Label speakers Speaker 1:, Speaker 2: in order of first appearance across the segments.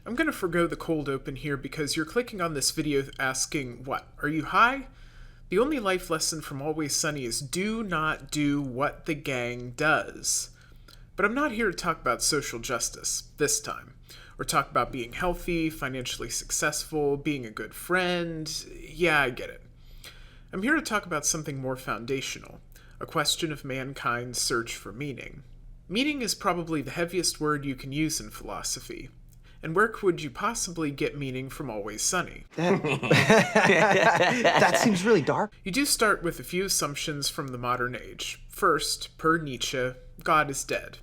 Speaker 1: I'm going to forgo the cold open here because you're clicking on this video asking, what, are you high? The only life lesson from Always Sunny is do not do what the gang does. But I'm not here to talk about social justice this time, or talk about being healthy, financially successful, being a good friend. Yeah, I get it. I'm here to talk about something more foundational, a question of mankind's search for meaning. Meaning is probably the heaviest word you can use in philosophy. And where could you possibly get meaning from Always Sunny?
Speaker 2: That seems really dark.
Speaker 1: You do start with a few assumptions from the modern age. First, per Nietzsche, God is dead.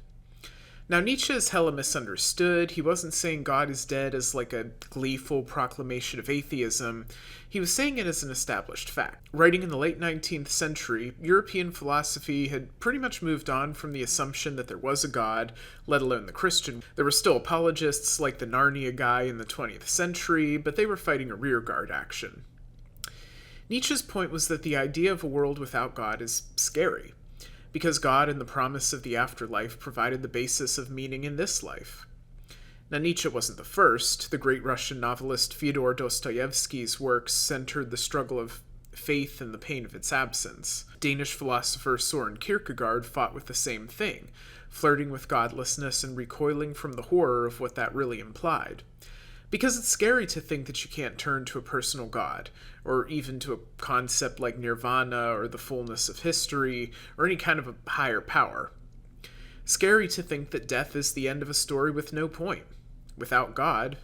Speaker 1: Now, Nietzsche is hella misunderstood. He wasn't saying God is dead as like a gleeful proclamation of atheism. He was saying it as an established fact. Writing in the late 19th century, European philosophy had pretty much moved on from the assumption that there was a God, let alone the Christian. There were still apologists like the Narnia guy in the 20th century, but they were fighting a rearguard action. Nietzsche's point was that the idea of a world without God is scary, because God and the promise of the afterlife provided the basis of meaning in this life. Now, Nietzsche wasn't the first. The great Russian novelist Fyodor Dostoevsky's works centered the struggle of faith and the pain of its absence. Danish philosopher Søren Kierkegaard fought with the same thing, flirting with godlessness and recoiling from the horror of what that really implied. Because it's scary to think that you can't turn to a personal God, or even to a concept like nirvana or the fullness of history, or any kind of a higher power. Scary to think that death is the end of a story with no point. Without God,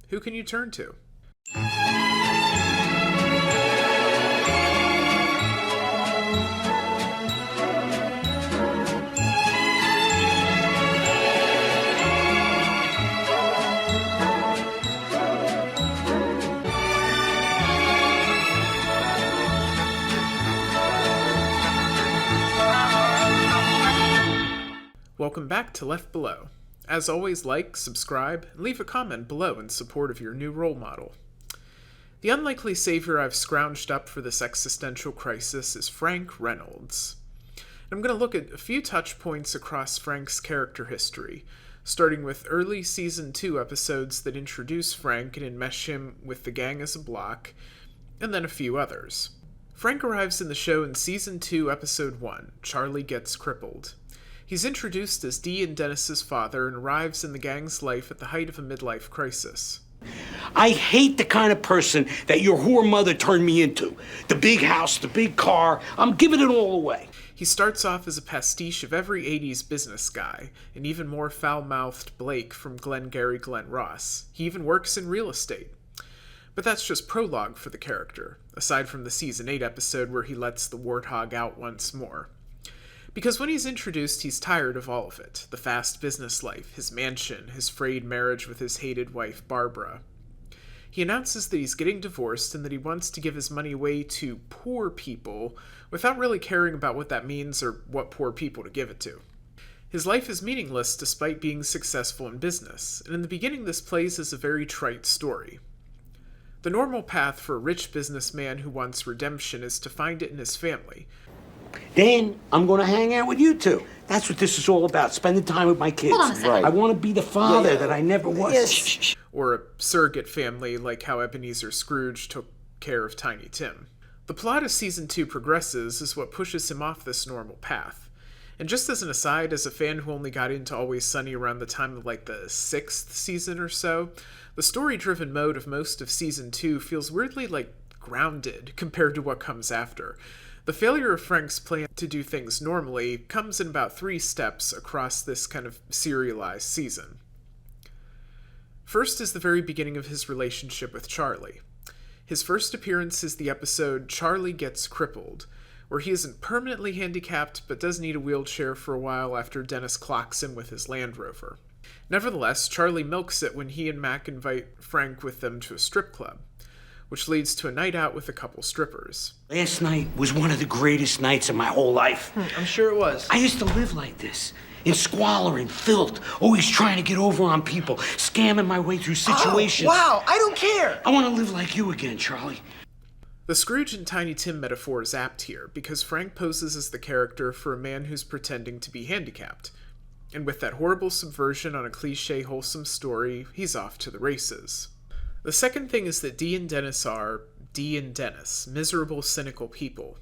Speaker 1: who can you turn to? Welcome back to Left Below. As always, like, subscribe, and leave a comment below in support of your new role model. The unlikely savior I've scrounged up for this existential crisis is Frank Reynolds. I'm going to look at a few touch points across Frank's character history, starting with early Season 2 episodes that introduce Frank and enmesh him with the gang as a block, and then a few others. Frank arrives in the show in Season 2, Episode 1, Charlie Gets Crippled. He's introduced as Dee and Dennis's father and arrives in the gang's life at the height of a midlife crisis.
Speaker 3: I hate the kind of person that your whore mother turned me into. The big house, the big car, I'm giving it all away.
Speaker 1: He starts off as a pastiche of every 80s business guy, an even more foul-mouthed Blake from Glengarry Glen Ross. He even works in real estate. But that's just prologue for the character, aside from the Season 8 episode where he lets the warthog out once more. Because when he's introduced, he's tired of all of it. The fast business life, his mansion, his frayed marriage with his hated wife, Barbara. He announces that he's getting divorced and that he wants to give his money away to poor people without really caring about what that means or what poor people to give it to. His life is meaningless despite being successful in business, and in the beginning this plays as a very trite story. The normal path for a rich businessman who wants redemption is to find it in his family.
Speaker 3: Then I'm going to hang out with you two. That's what this is all about, spending time with my kids.
Speaker 4: Hold on a second.
Speaker 3: Right. I want to be the father that I never was.
Speaker 4: Yes.
Speaker 1: Or a surrogate family like how Ebenezer Scrooge took care of Tiny Tim. The plot as Season 2 progresses is what pushes him off this normal path. And just as an aside, as a fan who only got into Always Sunny around the time of like the 6th season or so, the story-driven mode of most of Season 2 feels weirdly like grounded compared to what comes after. The failure of Frank's plan to do things normally comes in about 3 steps across this kind of serialized season. First is the very beginning of his relationship with Charlie. His first appearance is the episode Charlie Gets Crippled, where he isn't permanently handicapped but does need a wheelchair for a while after Dennis clocks him with his Land Rover. Nevertheless, Charlie milks it when he and Mac invite Frank with them to a strip club, which leads to a night out with a couple strippers.
Speaker 3: Last night was one of the greatest nights of my whole life.
Speaker 2: I'm sure it was.
Speaker 3: I used to live like this, in squalor and filth, always trying to get over on people, scamming my way through situations.
Speaker 2: Oh, wow, I don't care.
Speaker 3: I want to live like you again, Charlie.
Speaker 1: The Scrooge and Tiny Tim metaphor is apt here, because Frank poses as the character for a man who's pretending to be handicapped. And with that horrible subversion on a cliche wholesome story, he's off to the races. The second thing is that Dee and Dennis are, Dee and Dennis, miserable, cynical people.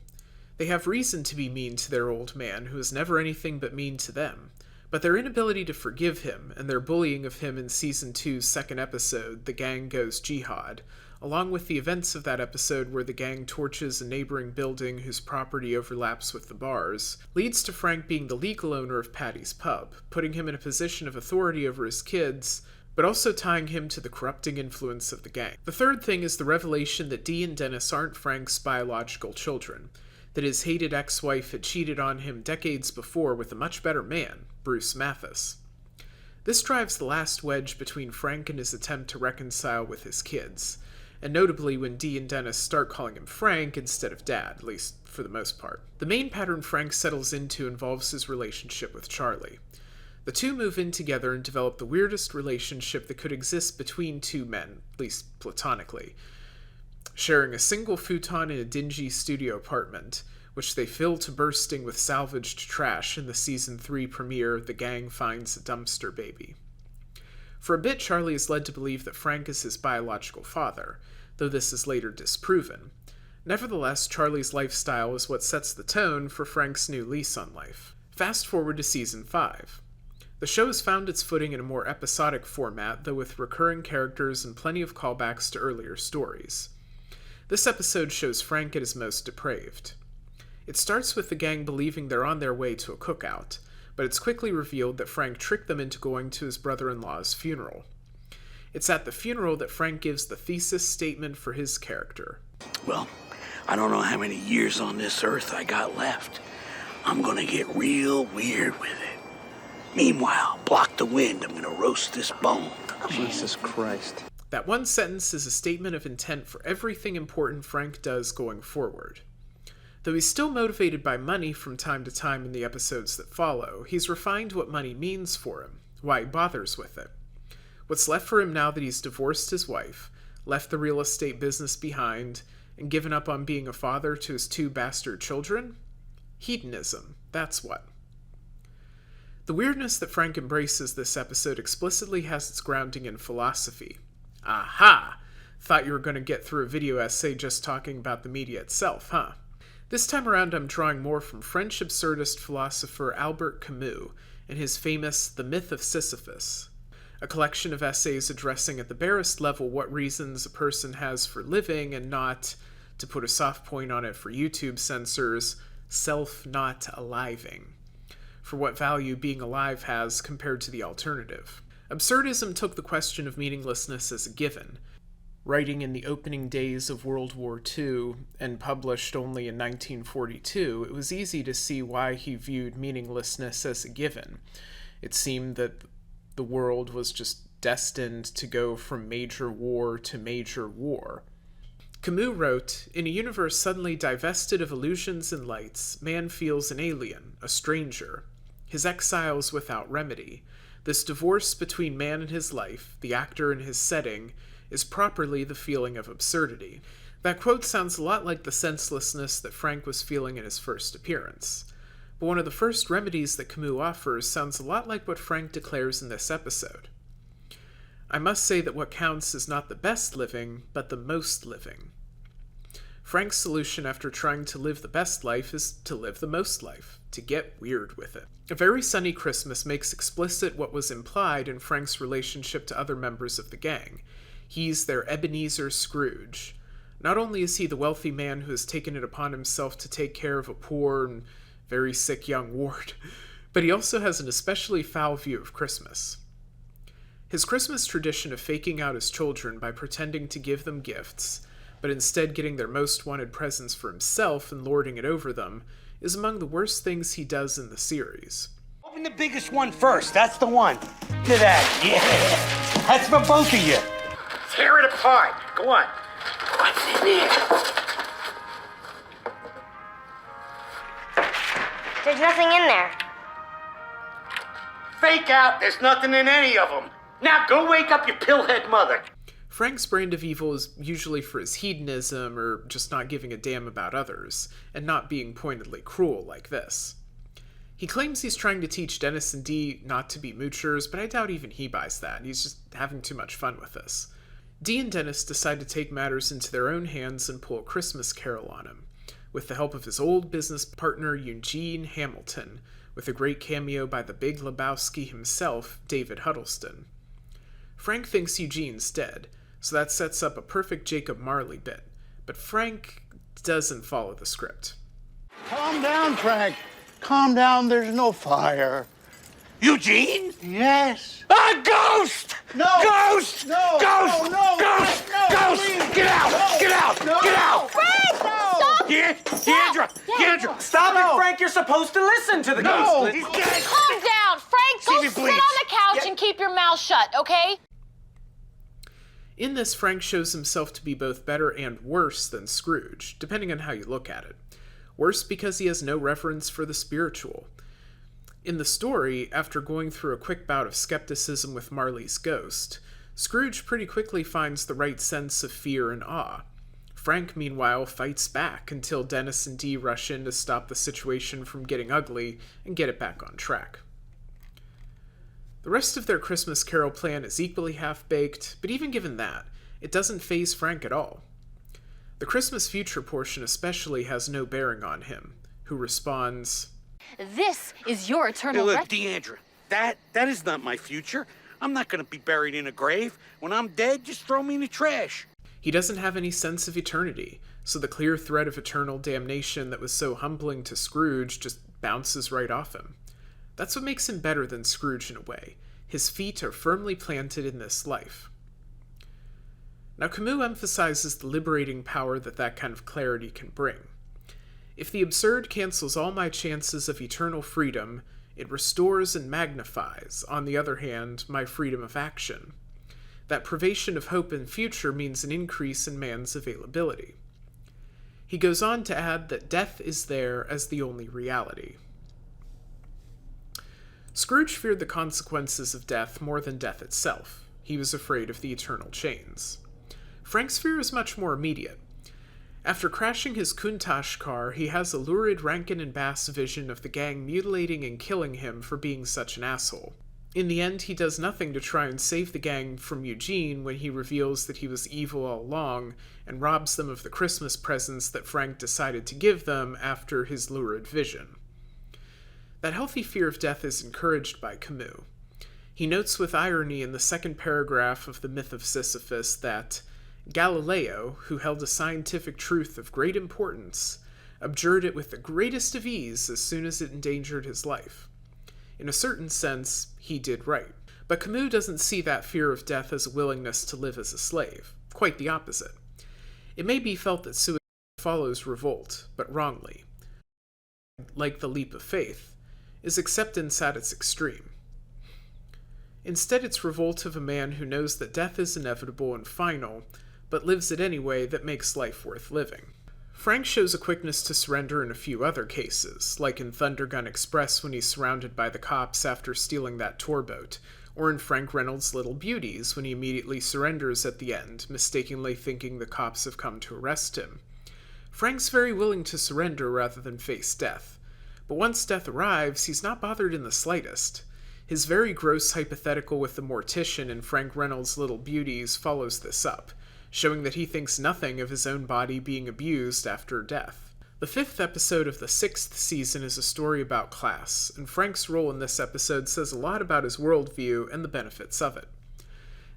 Speaker 1: They have reason to be mean to their old man, who is never anything but mean to them, but their inability to forgive him, and their bullying of him in Season 2's second episode, The Gang Goes Jihad, along with the events of that episode where the gang torches a neighboring building whose property overlaps with the bars, leads to Frank being the legal owner of Patty's Pub, putting him in a position of authority over his kids, but also tying him to the corrupting influence of the gang. The third thing is the revelation that Dee and Dennis aren't Frank's biological children, that his hated ex-wife had cheated on him decades before with a much better man, Bruce Mathis. This drives the last wedge between Frank and his attempt to reconcile with his kids, and notably when Dee and Dennis start calling him Frank instead of Dad, at least for the most part. The main pattern Frank settles into involves his relationship with Charlie. The two move in together and develop the weirdest relationship that could exist between two men, at least platonically, sharing a single futon in a dingy studio apartment, which they fill to bursting with salvaged trash in the Season 3 premiere, The Gang Finds a Dumpster Baby. For a bit, Charlie is led to believe that Frank is his biological father, though this is later disproven. Nevertheless, Charlie's lifestyle is what sets the tone for Frank's new lease on life. Fast forward to Season 5. The show has found its footing in a more episodic format, though with recurring characters and plenty of callbacks to earlier stories. This episode shows Frank at his most depraved. It starts with the gang believing they're on their way to a cookout, but it's quickly revealed that Frank tricked them into going to his brother-in-law's funeral. It's at the funeral that Frank gives the thesis statement for his character.
Speaker 3: Well, I don't know how many years on this earth I got left. I'm gonna get real weird with it. Meanwhile, block the wind, I'm gonna roast this bone.
Speaker 2: Jesus Christ.
Speaker 1: That one sentence is a statement of intent for everything important Frank does going forward. Though he's still motivated by money from time to time in the episodes that follow, he's refined what money means for him, why he bothers with it. What's left for him now that he's divorced his wife, left the real estate business behind, and given up on being a father to his two bastard children? Hedonism, that's what. The weirdness that Frank embraces this episode explicitly has its grounding in philosophy. Aha! Thought you were going to get through a video essay just talking about the media itself, huh? This time around I'm drawing more from French absurdist philosopher Albert Camus and his famous The Myth of Sisyphus, a collection of essays addressing at the barest level what reasons a person has for living and not, to put a soft point on it for YouTube censors, self-not-aliving, for what value being alive has compared to the alternative. Absurdism took the question of meaninglessness as a given. Writing in the opening days of World War II, and published only in 1942, it was easy to see why he viewed meaninglessness as a given. It seemed that the world was just destined to go from major war to major war. Camus wrote, "In a universe suddenly divested of illusions and lights, man feels an alien, a stranger. His exile's without remedy. This divorce between man and his life, the actor and his setting, is properly the feeling of absurdity." That quote sounds a lot like the senselessness that Frank was feeling in his first appearance. But one of the first remedies that Camus offers sounds a lot like what Frank declares in this episode. "I must say that what counts is not the best living, but the most living." Frank's solution after trying to live the best life is to live the most life, to get weird with it. A Very Sunny Christmas makes explicit what was implied in Frank's relationship to other members of the gang. He's their Ebenezer Scrooge. Not only is he the wealthy man who has taken it upon himself to take care of a poor and very sick young ward, but he also has an especially foul view of Christmas. His Christmas tradition of faking out his children by pretending to give them gifts, but instead getting their most wanted presents for himself and lording it over them, is among the worst things he does in the series.
Speaker 3: Open the biggest one first, that's the one. Look at that, yeah. That's for both of you. Tear it apart, go on. What's in there?
Speaker 4: There's nothing in there.
Speaker 3: Fake out, there's nothing in any of them. Now go wake up your pillhead mother.
Speaker 1: Frank's brand of evil is usually for his hedonism or just not giving a damn about others, and not being pointedly cruel like this. He claims he's trying to teach Dennis and Dee not to be moochers, but I doubt even he buys that. He's just having too much fun with this. Dee and Dennis decide to take matters into their own hands and pull a Christmas Carol on him, with the help of his old business partner Eugene Hamilton, with a great cameo by the Big Lebowski himself, David Huddleston. Frank thinks Eugene's dead, so that sets up a perfect Jacob Marley bit, but Frank doesn't follow the script.
Speaker 5: Calm down, Frank. Calm down, there's no fire.
Speaker 3: Eugene?
Speaker 5: Yes.
Speaker 3: A ghost!
Speaker 5: No!
Speaker 3: Ghost!
Speaker 5: No!
Speaker 3: Ghost!
Speaker 5: No!
Speaker 3: Ghost!
Speaker 5: No!
Speaker 3: Ghost!
Speaker 5: Please!
Speaker 3: Get out!
Speaker 5: No!
Speaker 3: Get out!
Speaker 5: No!
Speaker 3: Get out!
Speaker 4: Frank! Stop!
Speaker 3: Deandra!
Speaker 6: Stop it, Frank! You're supposed to listen to the
Speaker 5: No!
Speaker 6: ghost.
Speaker 3: He's dead!
Speaker 7: Calm down, Frank. Go
Speaker 3: me,
Speaker 7: sit
Speaker 3: please.
Speaker 7: on the couch and keep your mouth shut, okay?
Speaker 1: In this, Frank shows himself to be both better and worse than Scrooge, depending on how you look at it. Worse because he has no reverence for the spiritual. In the story, after going through a quick bout of skepticism with Marley's ghost, Scrooge pretty quickly finds the right sense of fear and awe. Frank, meanwhile, fights back until Dennis and Dee rush in to stop the situation from getting ugly and get it back on track. The rest of their Christmas Carol plan is equally half-baked, but even given that, it doesn't faze Frank at all. The Christmas Future portion especially has no bearing on him, who responds,
Speaker 7: This is your
Speaker 3: Hey,
Speaker 7: eternal
Speaker 3: look,
Speaker 7: refuge.
Speaker 3: Deandra, that is not my future. I'm not going to be buried in a grave. When I'm dead, just throw me in the trash.
Speaker 1: He doesn't have any sense of eternity, so the clear threat of eternal damnation that was so humbling to Scrooge just bounces right off him. That's what makes him better than Scrooge in a way. His feet are firmly planted in this life. Now, Camus emphasizes the liberating power that kind of clarity can bring. If the absurd cancels all my chances of eternal freedom, it restores and magnifies, on the other hand, my freedom of action. That privation of hope and future means an increase in man's availability. He goes on to add that death is there as the only reality. Scrooge feared the consequences of death more than death itself. He was afraid of the eternal chains. Frank's fear is much more immediate. After crashing his Countach car, he has a lurid Rankin and Bass vision of the gang mutilating and killing him for being such an asshole. In the end, he does nothing to try and save the gang from Eugene when he reveals that he was evil all along and robs them of the Christmas presents that Frank decided to give them after his lurid vision. That healthy fear of death is encouraged by Camus. He notes with irony in the second paragraph of The Myth of Sisyphus that Galileo, who held a scientific truth of great importance, abjured it with the greatest of ease as soon as it endangered his life. In a certain sense, he did right. But Camus doesn't see that fear of death as a willingness to live as a slave. Quite the opposite. It may be felt that suicide follows revolt, but wrongly. Like the leap of faith, is acceptance at its extreme. Instead, it's revolt of a man who knows that death is inevitable and final, but lives it anyway that makes life worth living. Frank shows a quickness to surrender in a few other cases, like in Thunder Gun Express when he's surrounded by the cops after stealing that tour boat, or in Frank Reynolds' Little Beauties when he immediately surrenders at the end, mistakenly thinking the cops have come to arrest him. Frank's very willing to surrender rather than face death, but once death arrives, he's not bothered in the slightest. His very gross hypothetical with the mortician in Frank Reynolds' Little Beauties follows this up, showing that he thinks nothing of his own body being abused after death. The 5th episode of the 6th season is a story about class, and Frank's role in this episode says a lot about his worldview and the benefits of it.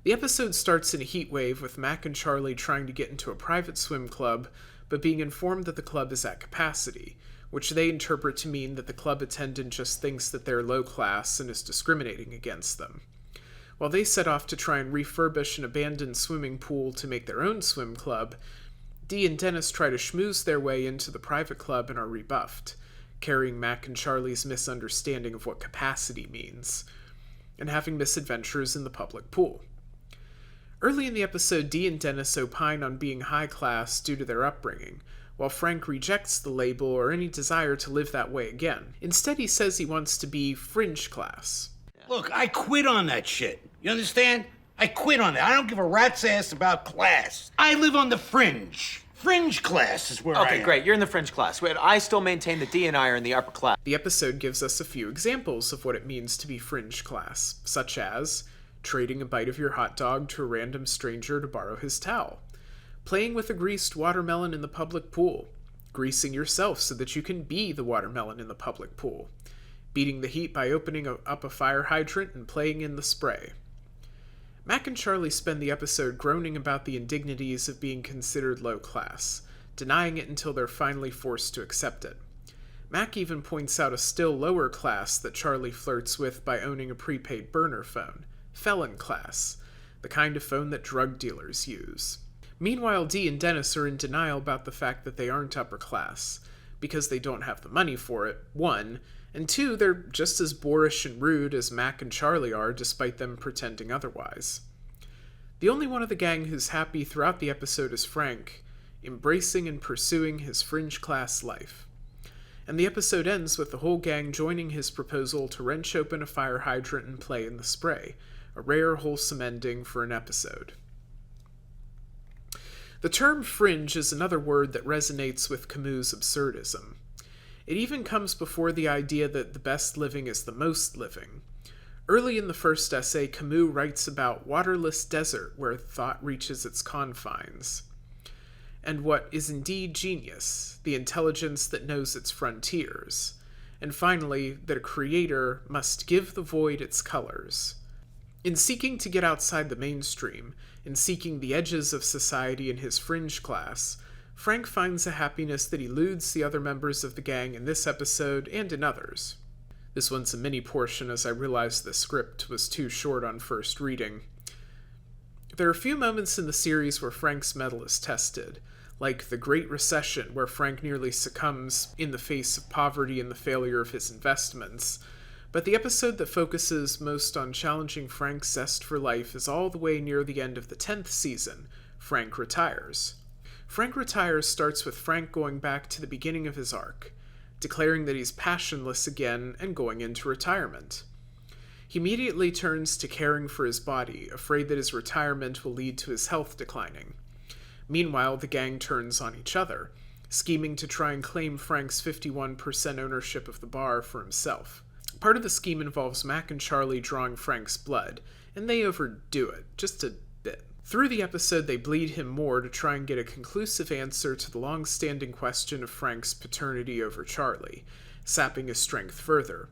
Speaker 1: The episode starts in a heat wave with Mac and Charlie trying to get into a private swim club, but being informed that the club is at capacity, which they interpret to mean that the club attendant just thinks that they're low class and is discriminating against them. While they set off to try and refurbish an abandoned swimming pool to make their own swim club, Dee and Dennis try to schmooze their way into the private club and are rebuffed, carrying Mac and Charlie's misunderstanding of what capacity means, and having misadventures in the public pool. Early in the episode, Dee and Dennis opine on being high class due to their upbringing, while Frank rejects the label or any desire to live that way again. Instead, he says he wants to be Fringe Class.
Speaker 3: Look, I quit on that shit. You understand? I quit on it. I don't give a rat's ass about class. I live on the fringe.
Speaker 5: Fringe Class is where I
Speaker 6: Okay,
Speaker 5: am.
Speaker 6: great. You're in the Fringe Class. Wait, I still maintain that D and I are in the upper class.
Speaker 1: The episode gives us a few examples of what it means to be fringe class, such as trading a bite of your hot dog to a random stranger to borrow his towel, playing with a greased watermelon in the public pool, greasing yourself so that you can be the watermelon in the public pool, beating the heat by opening up a fire hydrant and playing in the spray. Mac and Charlie spend the episode groaning about the indignities of being considered low class, denying it until they're finally forced to accept it. Mac even points out a still lower class that Charlie flirts with by owning a prepaid burner phone, felon class, the kind of phone that drug dealers use. Meanwhile, Dee and Dennis are in denial about the fact that they aren't upper class, because they don't have the money for it, one, and two, they're just as boorish and rude as Mac and Charlie are, despite them pretending otherwise. The only one of the gang who's happy throughout the episode is Frank, embracing and pursuing his fringe class life. And the episode ends with the whole gang joining his proposal to wrench open a fire hydrant and play in the spray, a rare, wholesome ending for an episode. The term fringe is another word that resonates with Camus' absurdism. It even comes before the idea that the best living is the most living. Early in the first essay, Camus writes about waterless desert where thought reaches its confines, and what is indeed genius, the intelligence that knows its frontiers, and finally, that a creator must give the void its colors. In seeking to get outside the mainstream, in seeking the edges of society in his fringe class, Frank finds a happiness that eludes the other members of the gang in this episode and in others. This one's a mini portion as I realized the script was too short on first reading. There are a few moments in the series where Frank's mettle is tested, like the Great Recession where Frank nearly succumbs in the face of poverty and the failure of his investments, but the episode that focuses most on challenging Frank's zest for life is all the way near the end of the 10th season, Frank Retires. Frank Retires starts with Frank going back to the beginning of his arc, declaring that he's passionless again and going into retirement. He immediately turns to caring for his body, afraid that his retirement will lead to his health declining. Meanwhile, the gang turns on each other, scheming to try and claim Frank's 51% ownership of the bar for himself. Part of the scheme involves Mac and Charlie drawing Frank's blood, and they overdo it, just a bit. Through the episode, they bleed him more to try and get a conclusive answer to the long-standing question of Frank's paternity over Charlie, sapping his strength further.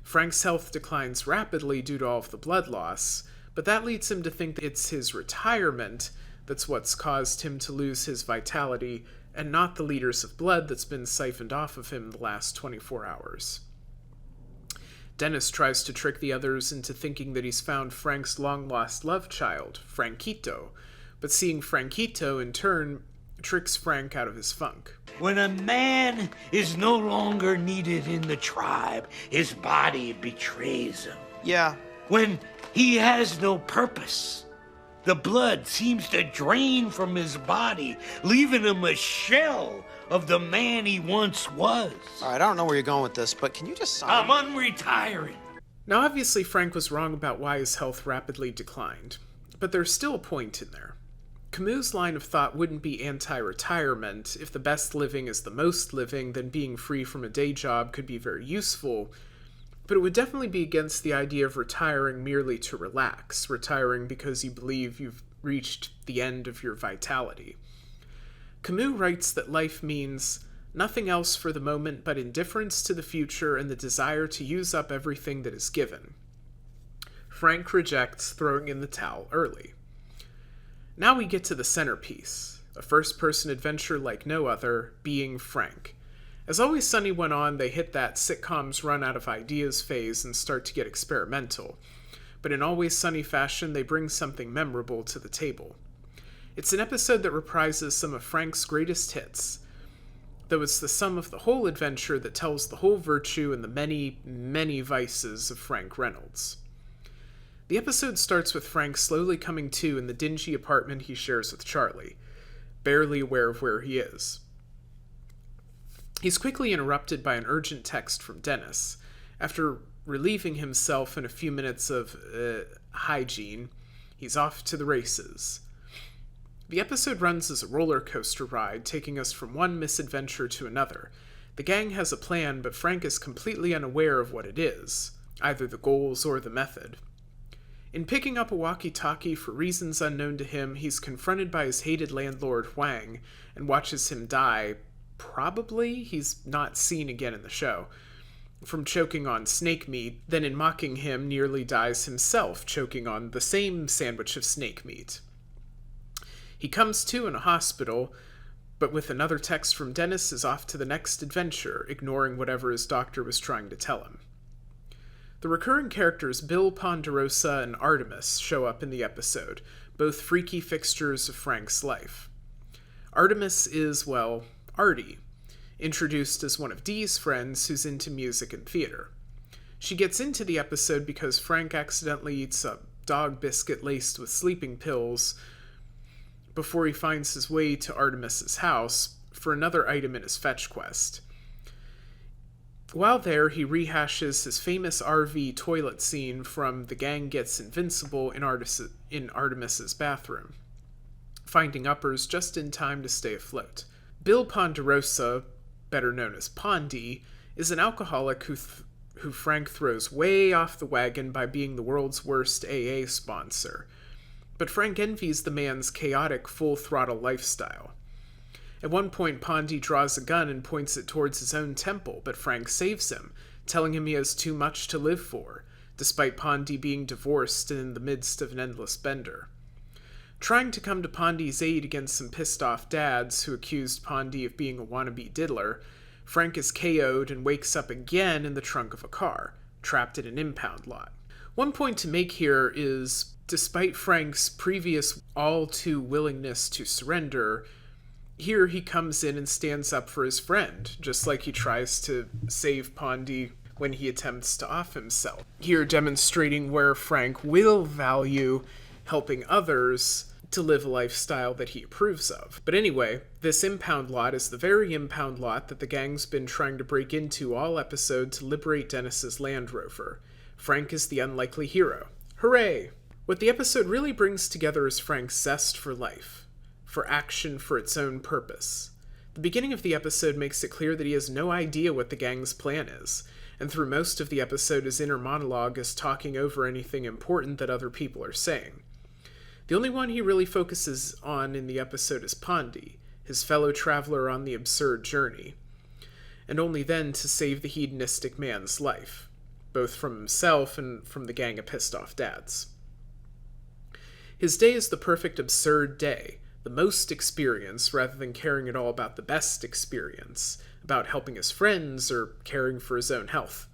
Speaker 1: Frank's health declines rapidly due to all of the blood loss, but that leads him to think that it's his retirement that's what's caused him to lose his vitality, and not the liters of blood that's been siphoned off of him the last 24 hours. Dennis tries to trick the others into thinking that he's found Frank's long-lost love child, Frankito, but seeing Frankito, in turn, tricks Frank out of his funk.
Speaker 3: When a man is no longer needed in the tribe, his body betrays him.
Speaker 6: Yeah.
Speaker 3: When he has no purpose, the blood seems to drain from his body, leaving him a shell of the man he once was.
Speaker 8: All right, I don't know where you're going with this, but can you just...
Speaker 3: I'm unretiring.
Speaker 1: Now, obviously, Frank was wrong about why his health rapidly declined, but there's still a point in there. Camus' line of thought wouldn't be anti-retirement. If the best living is the most living, then being free from a day job could be very useful, but it would definitely be against the idea of retiring merely to relax, retiring because you believe you've reached the end of your vitality. Camus writes that life means nothing else for the moment but indifference to the future and the desire to use up everything that is given. Frank rejects throwing in the towel early. Now we get to the centerpiece, a first-person adventure like no other, being Frank. As Always Sunny went on, they hit that sitcoms run out of ideas phase and start to get experimental. But in Always Sunny fashion, they bring something memorable to the table. It's an episode that reprises some of Frank's greatest hits, though it's the sum of the whole adventure that tells the whole virtue and the many, many vices of Frank Reynolds. The episode starts with Frank slowly coming to in the dingy apartment he shares with Charlie, barely aware of where he is. He's quickly interrupted by an urgent text from Dennis. After relieving himself in a few minutes of hygiene, he's off to the races. The episode runs as a roller coaster ride, taking us from one misadventure to another. The gang has a plan, but Frank is completely unaware of what it is, either the goals or the method. In picking up a walkie-talkie for reasons unknown to him, he's confronted by his hated landlord, Huang, and watches him die. Probably he's not seen again in the show. From choking on snake meat, then in mocking him, nearly dies himself, choking on the same sandwich of snake meat. He comes to in a hospital, but with another text from Dennis is off to the next adventure, ignoring whatever his doctor was trying to tell him. The recurring characters Bill, Ponderosa, and Artemis show up in the episode, both freaky fixtures of Frank's life. Artemis is, well, Artie, introduced as one of Dee's friends who's into music and theater. She gets into the episode because Frank accidentally eats a dog biscuit laced with sleeping pills before he finds his way to Artemis's house for another item in his fetch quest. While there, he rehashes his famous RV toilet scene from The Gang Gets Invincible in Artemis's bathroom, finding uppers just in time to stay afloat. Bill Ponderosa, better known as Pondy, is an alcoholic who Frank throws way off the wagon by being the world's worst AA sponsor. But Frank envies the man's chaotic, full-throttle lifestyle. At one point, Pondy draws a gun and points it towards his own temple, but Frank saves him, telling him he has too much to live for, despite Pondy being divorced and in the midst of an endless bender. Trying to come to Pondy's aid against some pissed-off dads who accused Pondy of being a wannabe diddler, Frank is KO'd and wakes up again in the trunk of a car, trapped in an impound lot. One point to make here is, despite Frank's previous all-too-willingness to surrender, here he comes in and stands up for his friend, just like he tries to save Pondy when he attempts to off himself. Here demonstrating where Frank will value helping others to live a lifestyle that he approves of. But anyway, this impound lot is the very impound lot that the gang's been trying to break into all episode to liberate Dennis's Land Rover. Frank is the unlikely hero. Hooray! What the episode really brings together is Frank's zest for life, for action for its own purpose. The beginning of the episode makes it clear that he has no idea what the gang's plan is, and through most of the episode his inner monologue is talking over anything important that other people are saying. The only one he really focuses on in the episode is Pondy, his fellow traveler on the absurd journey, and only then to save the hedonistic man's life, both from himself and from the gang of pissed-off dads. His day is the perfect absurd day, the most experience rather than caring at all about the best experience, about helping his friends or caring for his own health.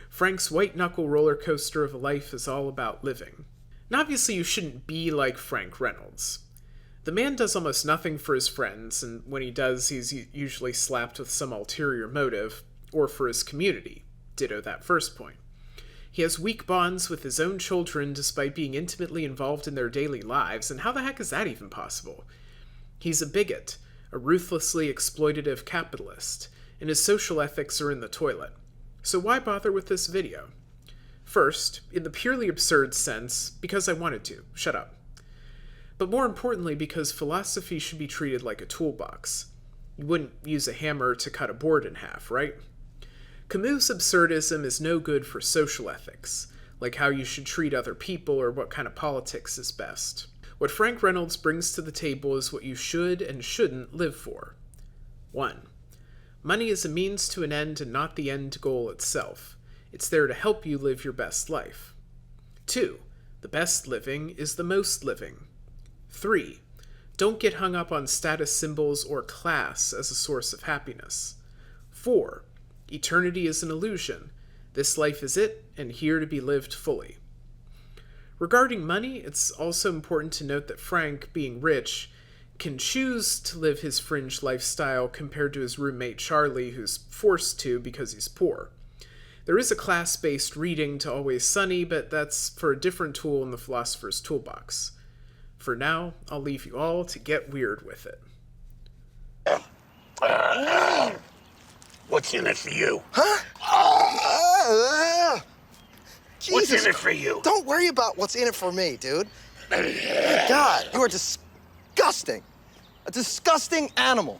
Speaker 1: Frank's white-knuckle roller coaster of a life is all about living. And obviously you shouldn't be like Frank Reynolds. The man does almost nothing for his friends, and when he does, he's usually slapped with some ulterior motive, or for his community. Ditto that first point. He has weak bonds with his own children despite being intimately involved in their daily lives, and how the heck is that even possible? He's a bigot, a ruthlessly exploitative capitalist, and his social ethics are in the toilet. So why bother with this video? First, in the purely absurd sense, because I wanted to. Shut up. But more importantly, because philosophy should be treated like a toolbox. You wouldn't use a hammer to cut a board in half, right? Camus' absurdism is no good for social ethics, like how you should treat other people or what kind of politics is best. What Frank Reynolds brings to the table is what you should and shouldn't live for. 1. Money is a means to an end and not the end goal itself. It's there to help you live your best life. 2. The best living is the most living. 3. Don't get hung up on status symbols or class as a source of happiness. 4. Eternity is an illusion. This life is it, and here to be lived fully. Regarding money, it's also important to note that Frank, being rich, can choose to live his fringe lifestyle compared to his roommate Charlie, who's forced to because he's poor. There is a class-based reading to Always Sunny, but that's for a different tool in the philosopher's toolbox. For now, I'll leave you all to get weird with it.
Speaker 3: What's in it for you?
Speaker 8: Huh? Jesus,
Speaker 3: What's in it for you?
Speaker 8: don't worry about what's in it for me, dude. My God, you are disgusting. disgusting. A disgusting animal.